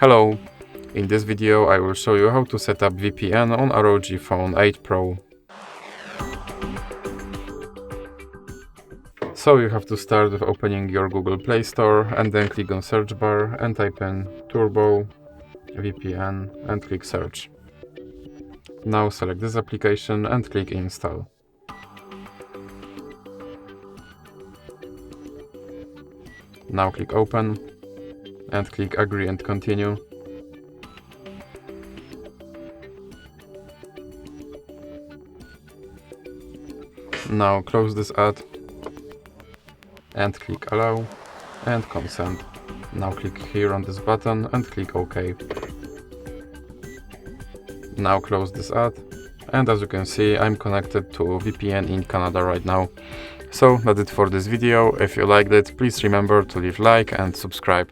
Hello! In this video I will show you how to set up VPN on a ROG Phone 8 Pro. So you have to start with opening your Google Play Store and then click on search bar and type in Turbo VPN and click search. Now select this application and click install. Now click open and click agree and continue. Now close this ad and click allow and consent. Now click here on this button and click OK. Now close this ad, and as you can see I'm connected to VPN in Canada right now. So that's it for this video. If you liked it, please remember to leave like and subscribe.